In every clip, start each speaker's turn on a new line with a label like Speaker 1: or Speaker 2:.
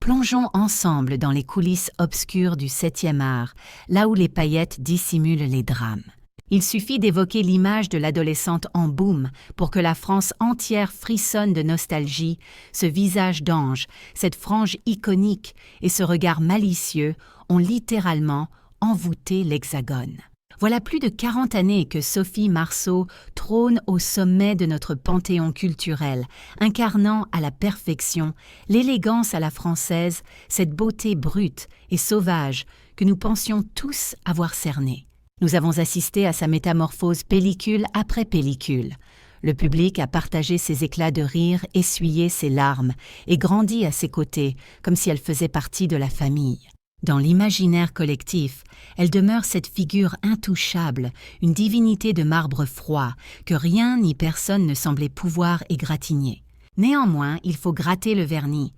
Speaker 1: Plongeons ensemble dans les coulisses obscures du 7e art, là où les paillettes dissimulent les drames. Il suffit d'évoquer l'image de l'adolescente en boum pour que la France entière frissonne de nostalgie, ce visage d'ange, cette frange iconique et ce regard malicieux ont littéralement envoûté l'Hexagone. Voilà plus de 40 années que Sophie Marceau trône au sommet de notre panthéon culturel, incarnant à la perfection l'élégance à la française, cette beauté brute et sauvage que nous pensions tous avoir cernée. Nous avons assisté à sa métamorphose pellicule après pellicule. Le public a partagé ses éclats de rire, essuyé ses larmes et grandi à ses côtés, comme si elle faisait partie de la famille. Dans l'imaginaire collectif, elle demeure cette figure intouchable, une divinité de marbre froid, que rien ni personne ne semblait pouvoir égratigner. Néanmoins, il faut gratter le vernis.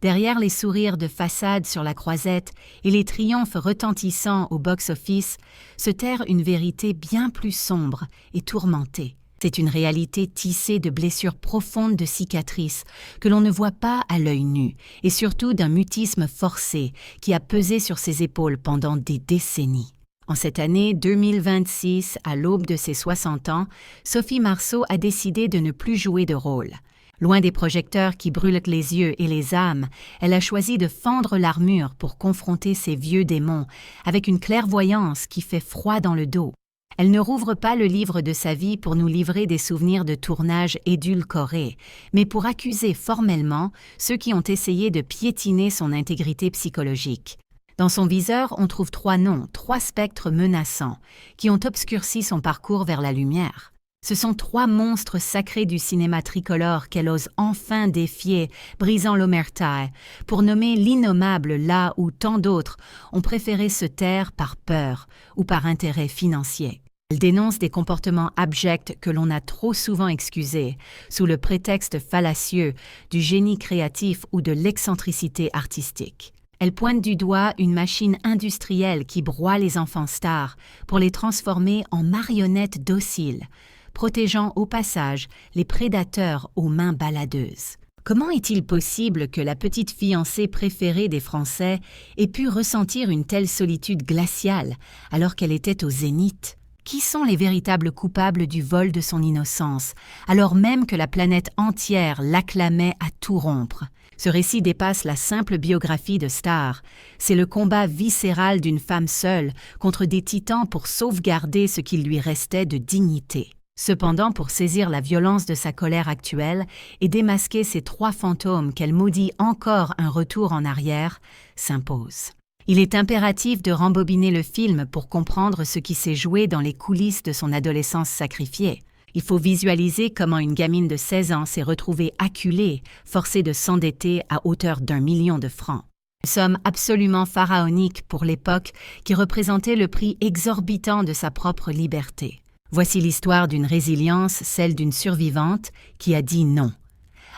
Speaker 1: Derrière les sourires de façade sur la croisette et les triomphes retentissants au box-office, se terre une vérité bien plus sombre et tourmentée. C'est une réalité tissée de blessures profondes de cicatrices que l'on ne voit pas à l'œil nu et surtout d'un mutisme forcé qui a pesé sur ses épaules pendant des décennies. En cette année 2026, à l'aube de ses 60 ans, Sophie Marceau a décidé de ne plus jouer de rôle. Loin des projecteurs qui brûlent les yeux et les âmes, elle a choisi de fendre l'armure pour confronter ses vieux démons avec une clairvoyance qui fait froid dans le dos. Elle ne rouvre pas le livre de sa vie pour nous livrer des souvenirs de tournage édulcorés, mais pour accuser formellement ceux qui ont essayé de piétiner son intégrité psychologique. Dans son viseur, on trouve 3 noms, 3 spectres menaçants, qui ont obscurci son parcours vers la lumière. Ce sont 3 monstres sacrés du cinéma tricolore qu'elle ose enfin défier, brisant l'omerta, pour nommer l'innommable là où tant d'autres ont préféré se taire par peur ou par intérêt financier. Elle dénonce des comportements abjects que l'on a trop souvent excusés, sous le prétexte fallacieux du génie créatif ou de l'excentricité artistique. Elle pointe du doigt une machine industrielle qui broie les enfants stars pour les transformer en marionnettes dociles, protégeant au passage les prédateurs aux mains baladeuses. Comment est-il possible que la petite fiancée préférée des Français ait pu ressentir une telle solitude glaciale alors qu'elle était au zénith ? Qui sont les véritables coupables du vol de son innocence, alors même que la planète entière l'acclamait à tout rompre ? Ce récit dépasse la simple biographie de star. C'est le combat viscéral d'une femme seule contre des titans pour sauvegarder ce qu'il lui restait de dignité. Cependant, pour saisir la violence de sa colère actuelle et démasquer ces 3 fantômes qu'elle maudit encore un retour en arrière, s'impose. Il est impératif de rembobiner le film pour comprendre ce qui s'est joué dans les coulisses de son adolescence sacrifiée. Il faut visualiser comment une gamine de 16 ans s'est retrouvée acculée, forcée de s'endetter à hauteur d'1 million de francs. Une somme absolument pharaonique pour l'époque qui représentait le prix exorbitant de sa propre liberté. Voici l'histoire d'une résilience, celle d'une survivante qui a dit non.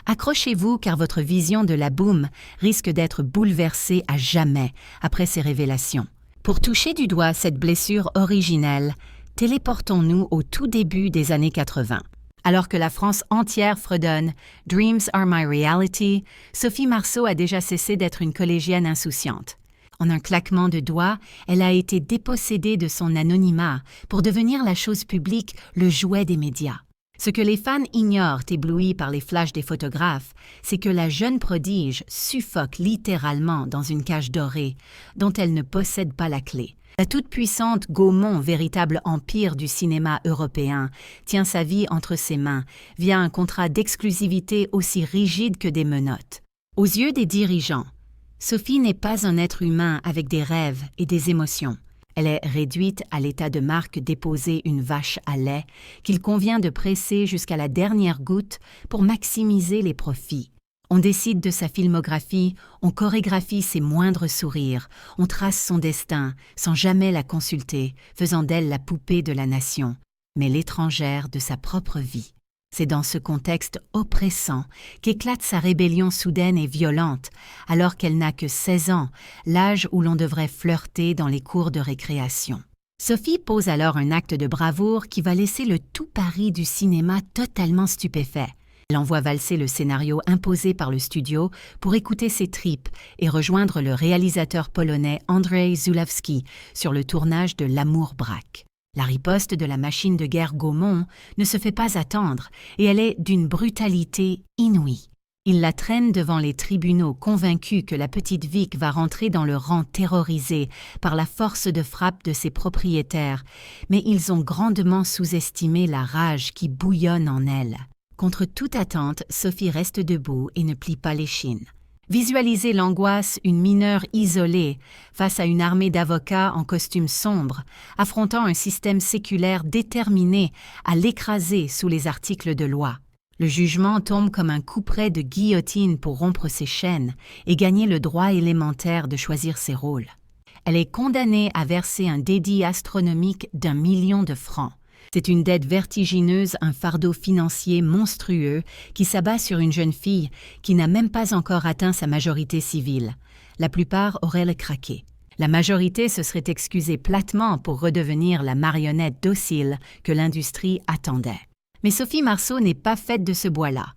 Speaker 1: Accrochez-vous car votre vision de la boum risque d'être bouleversée à jamais après ces révélations. Pour toucher du doigt cette blessure originelle, téléportons-nous au tout début des années 80. Alors que la France entière fredonne « Dreams are my reality », Sophie Marceau a déjà cessé d'être une collégienne insouciante. En un claquement de doigts, elle a été dépossédée de son anonymat pour devenir la chose publique, le jouet des médias. Ce que les fans ignorent, éblouis par les flashs des photographes, c'est que la jeune prodige suffoque littéralement dans une cage dorée, dont elle ne possède pas la clé. La toute-puissante Gaumont, véritable empire du cinéma européen, tient sa vie entre ses mains via un contrat d'exclusivité aussi rigide que des menottes. Aux yeux des dirigeants, Sophie n'est pas un être humain avec des rêves et des émotions. Elle est réduite à l'état de marque déposée une vache à lait qu'il convient de presser jusqu'à la dernière goutte pour maximiser les profits. On décide de sa filmographie, on chorégraphie ses moindres sourires, on trace son destin sans jamais la consulter, faisant d'elle la poupée de la nation, mais l'étrangère de sa propre vie. C'est dans ce contexte oppressant qu'éclate sa rébellion soudaine et violente, alors qu'elle n'a que 16 ans, l'âge où l'on devrait flirter dans les cours de récréation. Sophie pose alors un acte de bravoure qui va laisser le tout Paris du cinéma totalement stupéfait. Elle envoie valser le scénario imposé par le studio pour écouter ses tripes et rejoindre le réalisateur polonais Andrzej Zulawski sur le tournage de L'amour braque. La riposte de la machine de guerre Gaumont ne se fait pas attendre et elle est d'une brutalité inouïe. Il la traîne devant les tribunaux convaincus que la petite Vic va rentrer dans le rang terrorisé par la force de frappe de ses propriétaires, mais ils ont grandement sous-estimé la rage qui bouillonne en elle. Contre toute attente, Sophie reste debout et ne plie pas l'échine. Visualisez l'angoisse, une mineure isolée, face à une armée d'avocats en costume sombre, affrontant un système séculaire déterminé à l'écraser sous les articles de loi. Le jugement tombe comme un couperet de guillotine pour rompre ses chaînes et gagner le droit élémentaire de choisir ses rôles. Elle est condamnée à verser un dédit astronomique d'1 million de francs. C'est une dette vertigineuse, un fardeau financier monstrueux qui s'abat sur une jeune fille qui n'a même pas encore atteint sa majorité civile. La plupart auraient craqué. La majorité se serait excusée platement pour redevenir la marionnette docile que l'industrie attendait. Mais Sophie Marceau n'est pas faite de ce bois-là.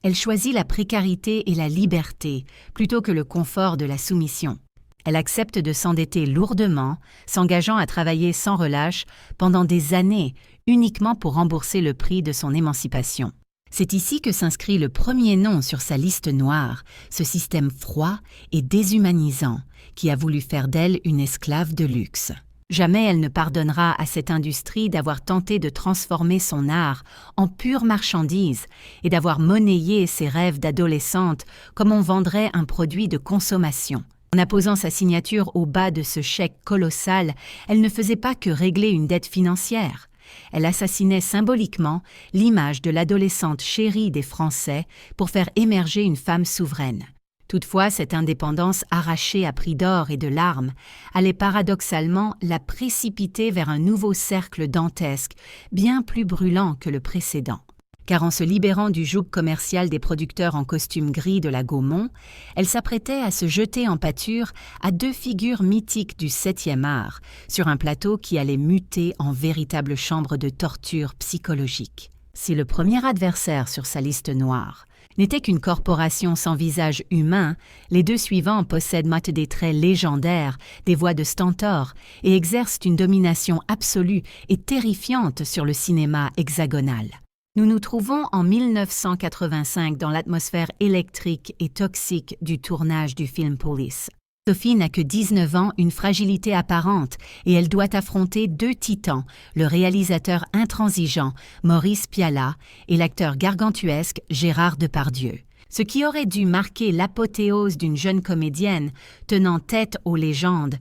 Speaker 1: Elle choisit la précarité et la liberté plutôt que le confort de la soumission. Elle accepte de s'endetter lourdement, s'engageant à travailler sans relâche pendant des années, uniquement pour rembourser le prix de son émancipation. C'est ici que s'inscrit le premier nom sur sa liste noire, ce système froid et déshumanisant qui a voulu faire d'elle une esclave de luxe. Jamais elle ne pardonnera à cette industrie d'avoir tenté de transformer son art en pure marchandise et d'avoir monnayé ses rêves d'adolescente comme on vendrait un produit de consommation. En apposant sa signature au bas de ce chèque colossal, elle ne faisait pas que régler une dette financière. Elle assassinait symboliquement l'image de l'adolescente chérie des Français pour faire émerger une femme souveraine. Toutefois, cette indépendance arrachée à prix d'or et de larmes allait paradoxalement la précipiter vers un nouveau cercle dantesque, bien plus brûlant que le précédent. Car en se libérant du joug commercial des producteurs en costume gris de la Gaumont, elle s'apprêtait à se jeter en pâture à deux figures mythiques du 7e art, sur un plateau qui allait muter en véritable chambre de torture psychologique. Si le premier adversaire sur sa liste noire n'était qu'une corporation sans visage humain, les deux suivants possèdent des traits légendaires, des voix de stentor et exercent une domination absolue et terrifiante sur le cinéma hexagonal. Nous nous trouvons en 1985 dans l'atmosphère électrique et toxique du tournage du film Police. Sophie n'a que 19 ans, une fragilité apparente, et elle doit affronter deux titans, le réalisateur intransigeant Maurice Pialat et l'acteur gargantuesque Gérard Depardieu. Ce qui aurait dû marquer l'apothéose d'une jeune comédienne tenant tête aux légendes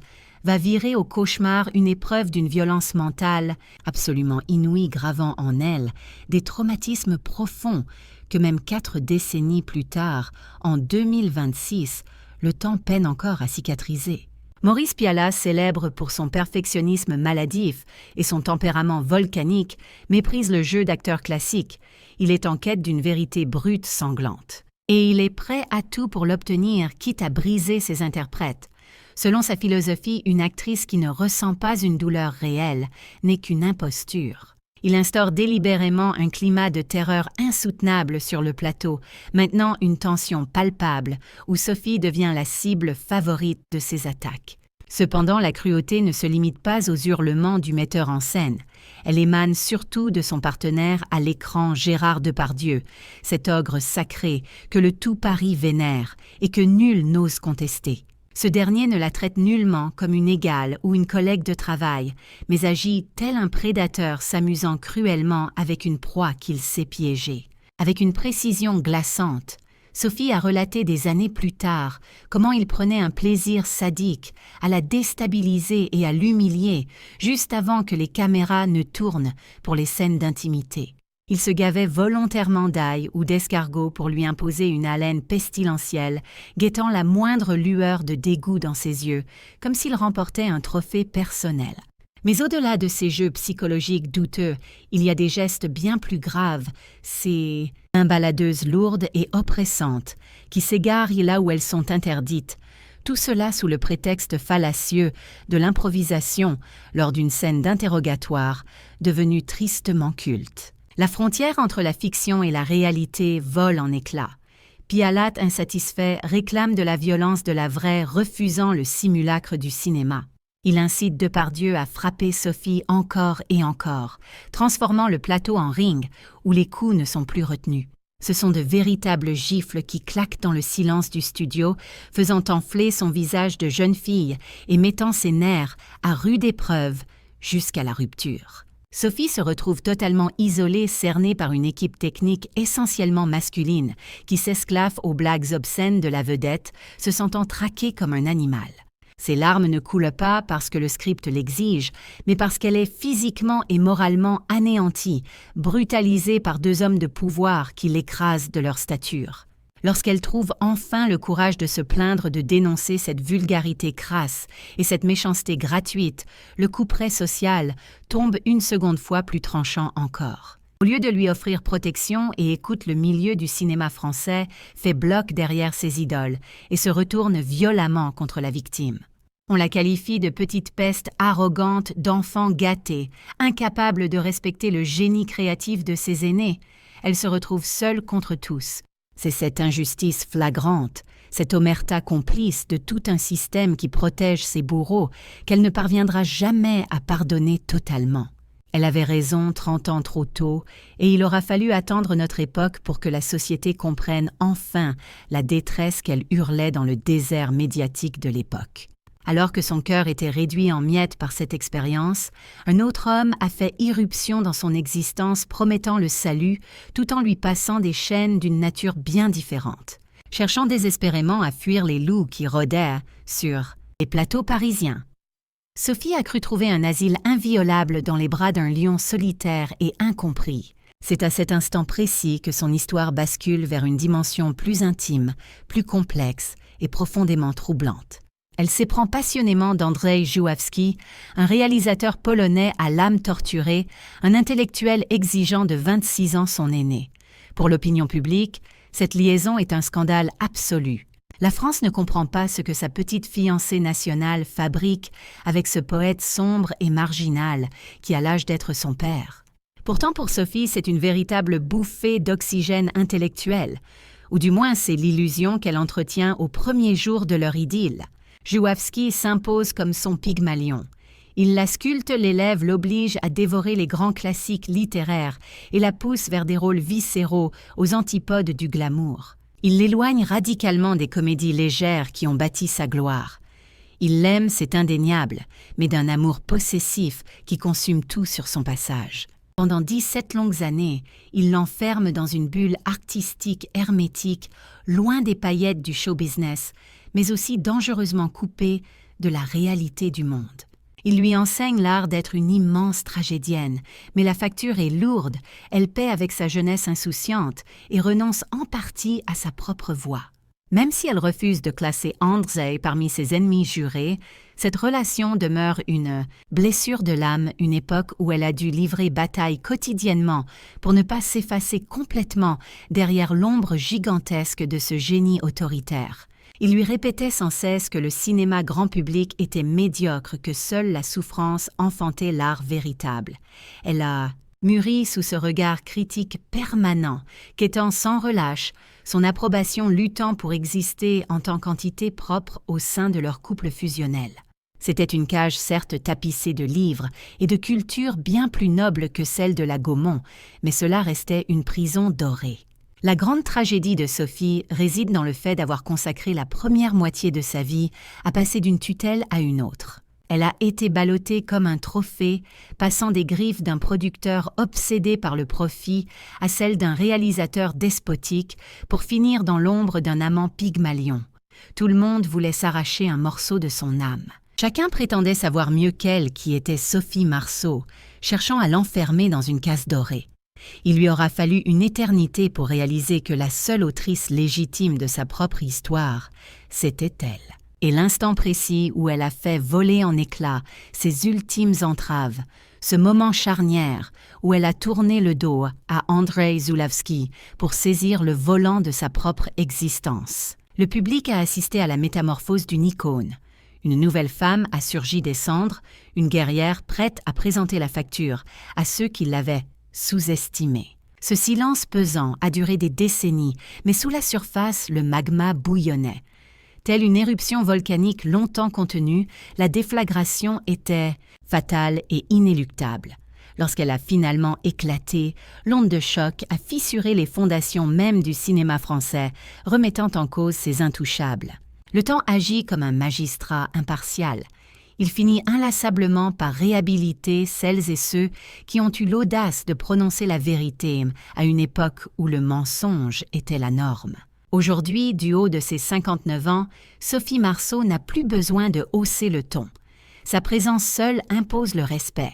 Speaker 1: va virer au cauchemar une épreuve d'une violence mentale absolument inouïe, gravant en elle des traumatismes profonds que même 4 décennies plus tard, en 2026, le temps peine encore à cicatriser. Maurice Pialat, célèbre pour son perfectionnisme maladif et son tempérament volcanique, méprise le jeu d'acteur classique. Il est en quête d'une vérité brute, sanglante. Et il est prêt à tout pour l'obtenir, quitte à briser ses interprètes. Selon sa philosophie, une actrice qui ne ressent pas une douleur réelle n'est qu'une imposture. Il instaure délibérément un climat de terreur insoutenable sur le plateau, maintenant une tension palpable où Sophie devient la cible favorite de ses attaques. Cependant, la cruauté ne se limite pas aux hurlements du metteur en scène. Elle émane surtout de son partenaire à l'écran Gérard Depardieu, cet ogre sacré que le tout Paris vénère et que nul n'ose contester. Ce dernier ne la traite nullement comme une égale ou une collègue de travail, mais agit tel un prédateur s'amusant cruellement avec une proie qu'il sait piéger. Avec une précision glaçante, Sophie a relaté des années plus tard comment il prenait un plaisir sadique à la déstabiliser et à l'humilier juste avant que les caméras ne tournent pour les scènes d'intimité. Il se gavait volontairement d'ail ou d'escargot pour lui imposer une haleine pestilentielle, guettant la moindre lueur de dégoût dans ses yeux, comme s'il remportait un trophée personnel. Mais au-delà de ces jeux psychologiques douteux, il y a des gestes bien plus graves, ces baladeuses lourdes et oppressantes, qui s'égarent là où elles sont interdites, tout cela sous le prétexte fallacieux de l'improvisation lors d'une scène d'interrogatoire devenue tristement culte. La frontière entre la fiction et la réalité vole en éclats. Pialat, insatisfait, réclame de la violence de la vraie, refusant le simulacre du cinéma. Il incite Depardieu à frapper Sophie encore et encore, transformant le plateau en ring où les coups ne sont plus retenus. Ce sont de véritables gifles qui claquent dans le silence du studio, faisant enfler son visage de jeune fille et mettant ses nerfs à rude épreuve jusqu'à la rupture. Sophie se retrouve totalement isolée, cernée par une équipe technique essentiellement masculine qui s'esclaffe aux blagues obscènes de la vedette, se sentant traquée comme un animal. Ses larmes ne coulent pas parce que le script l'exige, mais parce qu'elle est physiquement et moralement anéantie, brutalisée par deux hommes de pouvoir qui l'écrasent de leur stature. Lorsqu'elle trouve enfin le courage de se plaindre de dénoncer cette vulgarité crasse et cette méchanceté gratuite, le couperet social tombe une seconde fois plus tranchant encore. Au lieu de lui offrir protection et écoute, le milieu du cinéma français fait bloc derrière ses idoles et se retourne violemment contre la victime. On la qualifie de petite peste arrogante, d'enfant gâté, incapable de respecter le génie créatif de ses aînés. Elle se retrouve seule contre tous. C'est cette injustice flagrante, cette omerta complice de tout un système qui protège ses bourreaux, qu'elle ne parviendra jamais à pardonner totalement. Elle avait raison 30 ans trop tôt, et il aura fallu attendre notre époque pour que la société comprenne enfin la détresse qu'elle hurlait dans le désert médiatique de l'époque. Alors que son cœur était réduit en miettes par cette expérience, un autre homme a fait irruption dans son existence, promettant le salut, tout en lui passant des chaînes d'une nature bien différente, cherchant désespérément à fuir les loups qui rôdaient sur les plateaux parisiens. Sophie a cru trouver un asile inviolable dans les bras d'un lion solitaire et incompris. C'est à cet instant précis que son histoire bascule vers une dimension plus intime, plus complexe et profondément troublante. Elle s'éprend passionnément d'Andrzej Żuławski, un réalisateur polonais à l'âme torturée, un intellectuel exigeant de 26 ans son aîné. Pour l'opinion publique, cette liaison est un scandale absolu. La France ne comprend pas ce que sa petite fiancée nationale fabrique avec ce poète sombre et marginal qui a l'âge d'être son père. Pourtant, pour Sophie, c'est une véritable bouffée d'oxygène intellectuel, ou du moins c'est l'illusion qu'elle entretient au premier jour de leur idylle. Żuławski s'impose comme son Pygmalion. Il la sculpte, l'élève, l'oblige à dévorer les grands classiques littéraires et la pousse vers des rôles viscéraux aux antipodes du glamour. Il l'éloigne radicalement des comédies légères qui ont bâti sa gloire. Il l'aime, c'est indéniable, mais d'un amour possessif qui consume tout sur son passage. Pendant 17 longues années, il l'enferme dans une bulle artistique hermétique, loin des paillettes du show business, mais aussi dangereusement coupé de la réalité du monde. Il lui enseigne l'art d'être une immense tragédienne, mais la facture est lourde, elle paie avec sa jeunesse insouciante et renonce en partie à sa propre voix. Même si elle refuse de classer Andrzej parmi ses ennemis jurés, cette relation demeure une blessure de l'âme, une époque où elle a dû livrer bataille quotidiennement pour ne pas s'effacer complètement derrière l'ombre gigantesque de ce génie autoritaire. Il lui répétait sans cesse que le cinéma grand public était médiocre, que seule la souffrance enfantait l'art véritable. Elle a mûri sous ce regard critique permanent, quêtant sans relâche, son approbation luttant pour exister en tant qu'entité propre au sein de leur couple fusionnel. C'était une cage certes tapissée de livres et de cultures bien plus nobles que celle de la Gaumont, mais cela restait une prison dorée. La grande tragédie de Sophie réside dans le fait d'avoir consacré la première moitié de sa vie à passer d'une tutelle à une autre. Elle a été ballottée comme un trophée, passant des griffes d'un producteur obsédé par le profit à celles d'un réalisateur despotique pour finir dans l'ombre d'un amant Pygmalion. Tout le monde voulait s'arracher un morceau de son âme. Chacun prétendait savoir mieux qu'elle qui était Sophie Marceau, cherchant à l'enfermer dans une case dorée. Il lui aura fallu une éternité pour réaliser que la seule autrice légitime de sa propre histoire, c'était elle. Et l'instant précis où elle a fait voler en éclats ses ultimes entraves, ce moment charnière où elle a tourné le dos à Andrzej Żuławski pour saisir le volant de sa propre existence. Le public a assisté à la métamorphose d'une icône. Une nouvelle femme a surgi des cendres, une guerrière prête à présenter la facture à ceux qui l'avaient sous-estimé. Ce silence pesant a duré des décennies, mais sous la surface, le magma bouillonnait. Telle une éruption volcanique longtemps contenue, la déflagration était fatale et inéluctable. Lorsqu'elle a finalement éclaté, l'onde de choc a fissuré les fondations même du cinéma français, remettant en cause ses intouchables. Le temps agit comme un magistrat impartial. Il finit inlassablement par réhabiliter celles et ceux qui ont eu l'audace de prononcer la vérité à une époque où le mensonge était la norme. Aujourd'hui, du haut de ses 59 ans, Sophie Marceau n'a plus besoin de hausser le ton. Sa présence seule impose le respect.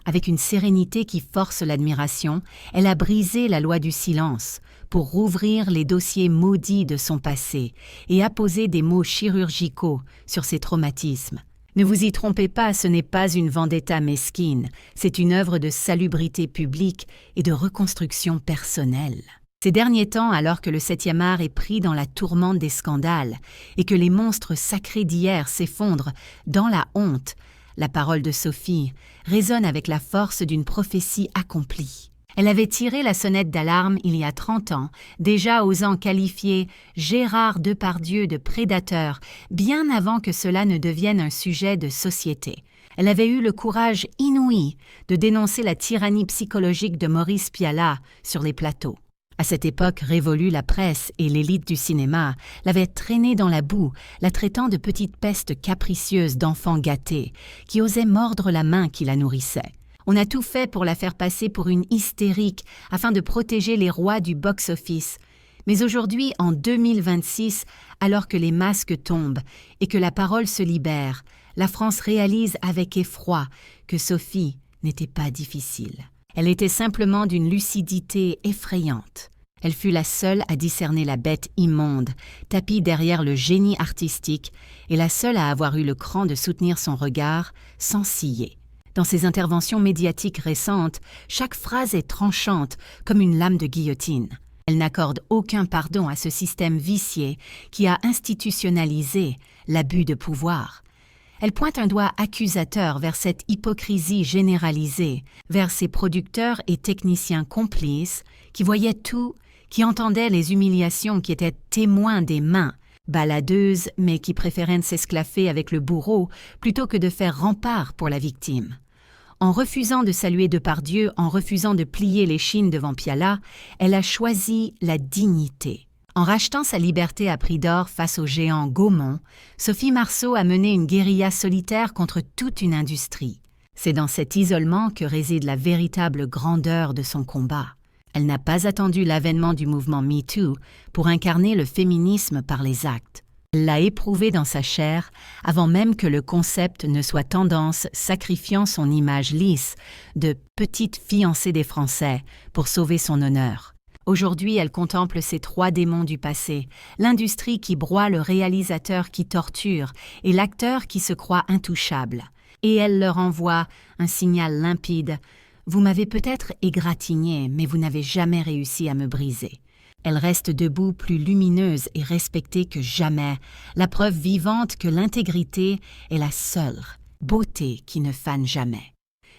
Speaker 1: Avec une sérénité qui force l'admiration, elle a brisé la loi du silence pour rouvrir les dossiers maudits de son passé et apposer des mots chirurgicaux sur ses traumatismes. Ne vous y trompez pas, ce n'est pas une vendetta mesquine, c'est une œuvre de salubrité publique et de reconstruction personnelle. Ces derniers temps, alors que le 7e art est pris dans la tourmente des scandales et que les monstres sacrés d'hier s'effondrent dans la honte, la parole de Sophie résonne avec la force d'une prophétie accomplie. Elle avait tiré la sonnette d'alarme il y a 30 ans, déjà osant qualifier Gérard Depardieu de prédateur, bien avant que cela ne devienne un sujet de société. Elle avait eu le courage inouï de dénoncer la tyrannie psychologique de Maurice Pialat sur les plateaux. À cette époque révolue, la presse et l'élite du cinéma l'avaient traînée dans la boue, la traitant de petite peste capricieuse d'enfant gâté, qui osait mordre la main qui la nourrissait. On a tout fait pour la faire passer pour une hystérique afin de protéger les rois du box-office. Mais aujourd'hui, en 2026, alors que les masques tombent et que la parole se libère, la France réalise avec effroi que Sophie n'était pas difficile. Elle était simplement d'une lucidité effrayante. Elle fut la seule à discerner la bête immonde, tapie derrière le génie artistique, et la seule à avoir eu le cran de soutenir son regard sans ciller. Dans ses interventions médiatiques récentes, chaque phrase est tranchante comme une lame de guillotine. Elle n'accorde aucun pardon à ce système vicié qui a institutionnalisé l'abus de pouvoir. Elle pointe un doigt accusateur vers cette hypocrisie généralisée, vers ces producteurs et techniciens complices qui voyaient tout, qui entendaient les humiliations, qui étaient témoins des mains, baladeuses mais qui préféraient s'esclaffer avec le bourreau plutôt que de faire rempart pour la victime. En refusant de saluer Depardieu, en refusant de plier l'échine devant Pialat, elle a choisi la dignité. En rachetant sa liberté à prix d'or face au géant Gaumont, Sophie Marceau a mené une guérilla solitaire contre toute une industrie. C'est dans cet isolement que réside la véritable grandeur de son combat. Elle n'a pas attendu l'avènement du mouvement MeToo pour incarner le féminisme par les actes. Elle l'a éprouvé dans sa chair avant même que le concept ne soit tendance, sacrifiant son image lisse de petite fiancée des Français pour sauver son honneur. Aujourd'hui, elle contemple ces 3 démons du passé, l'industrie qui broie le réalisateur qui torture et l'acteur qui se croit intouchable. Et elle leur envoie un signal limpide. Vous m'avez peut-être égratigné, mais vous n'avez jamais réussi à me briser. Elle reste debout, plus lumineuse et respectée que jamais, la preuve vivante que l'intégrité est la seule beauté qui ne fane jamais.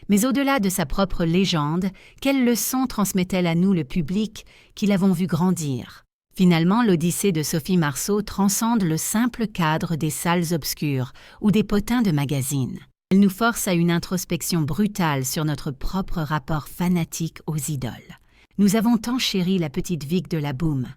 Speaker 1: Mais au-delà de sa propre légende, quelle leçon transmet-elle à nous, le public, qui l'avons vu grandir? Finalement, l'Odyssée de Sophie Marceau transcende le simple cadre des salles obscures ou des potins de magazines. Elle nous force à une introspection brutale sur notre propre rapport fanatique aux idoles. Nous avons tant chéri la petite Vic de la Boom.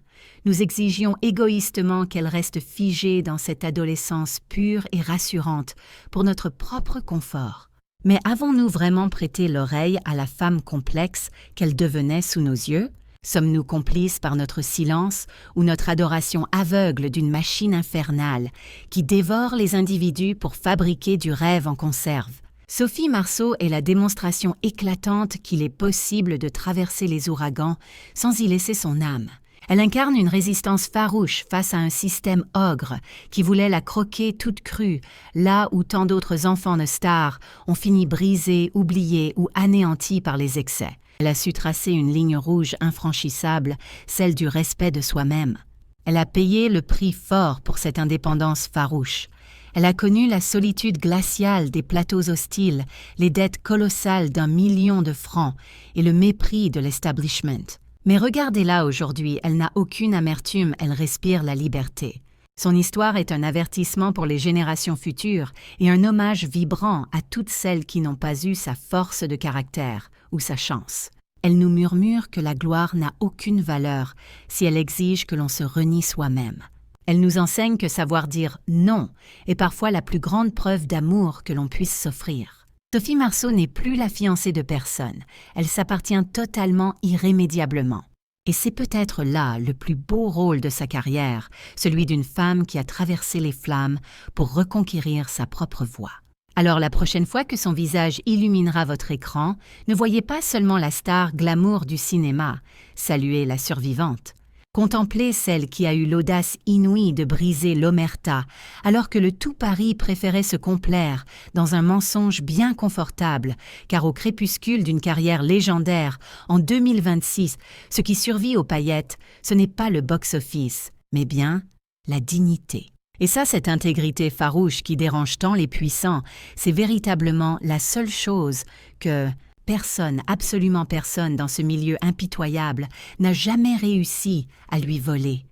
Speaker 1: Nous exigions égoïstement qu'elle reste figée dans cette adolescence pure et rassurante pour notre propre confort. Mais avons-nous vraiment prêté l'oreille à la femme complexe qu'elle devenait sous nos yeux? Sommes-nous complices par notre silence ou notre adoration aveugle d'une machine infernale qui dévore les individus pour fabriquer du rêve en conserve? Sophie Marceau est la démonstration éclatante qu'il est possible de traverser les ouragans sans y laisser son âme. Elle incarne une résistance farouche face à un système ogre qui voulait la croquer toute crue, là où tant d'autres enfants de stars ont fini brisés, oubliés ou anéantis par les excès. Elle a su tracer une ligne rouge infranchissable, celle du respect de soi-même. Elle a payé le prix fort pour cette indépendance farouche. Elle a connu la solitude glaciale des plateaux hostiles, les dettes colossales d'1 million de francs et le mépris de l'establishment. Mais regardez-la aujourd'hui, elle n'a aucune amertume, elle respire la liberté. Son histoire est un avertissement pour les générations futures et un hommage vibrant à toutes celles qui n'ont pas eu sa force de caractère ou sa chance. Elle nous murmure que la gloire n'a aucune valeur si elle exige que l'on se renie soi-même. Elle nous enseigne que savoir dire « non » est parfois la plus grande preuve d'amour que l'on puisse s'offrir. Sophie Marceau n'est plus la fiancée de personne, elle s'appartient totalement irrémédiablement. Et c'est peut-être là le plus beau rôle de sa carrière, celui d'une femme qui a traversé les flammes pour reconquérir sa propre voie. Alors la prochaine fois que son visage illuminera votre écran, ne voyez pas seulement la star glamour du cinéma, saluez la survivante. Contemplez celle qui a eu l'audace inouïe de briser l'omerta, alors que le tout Paris préférait se complaire dans un mensonge bien confortable, car au crépuscule d'une carrière légendaire, en 2026, ce qui survit aux paillettes, ce n'est pas le box-office, mais bien la dignité. Et ça, cette intégrité farouche qui dérange tant les puissants, c'est véritablement la seule chose que personne, absolument personne dans ce milieu impitoyable n'a jamais réussi à lui voler.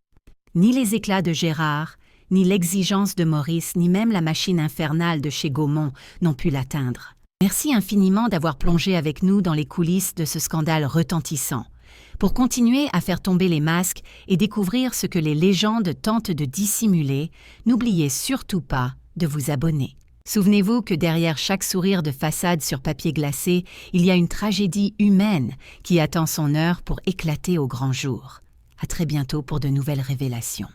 Speaker 1: Ni les éclats de Gérard, ni l'exigence de Maurice, ni même la machine infernale de chez Gaumont n'ont pu l'atteindre. Merci infiniment d'avoir plongé avec nous dans les coulisses de ce scandale retentissant. Pour continuer à faire tomber les masques et découvrir ce que les légendes tentent de dissimuler, n'oubliez surtout pas de vous abonner. Souvenez-vous que derrière chaque sourire de façade sur papier glacé, il y a une tragédie humaine qui attend son heure pour éclater au grand jour. À très bientôt pour de nouvelles révélations.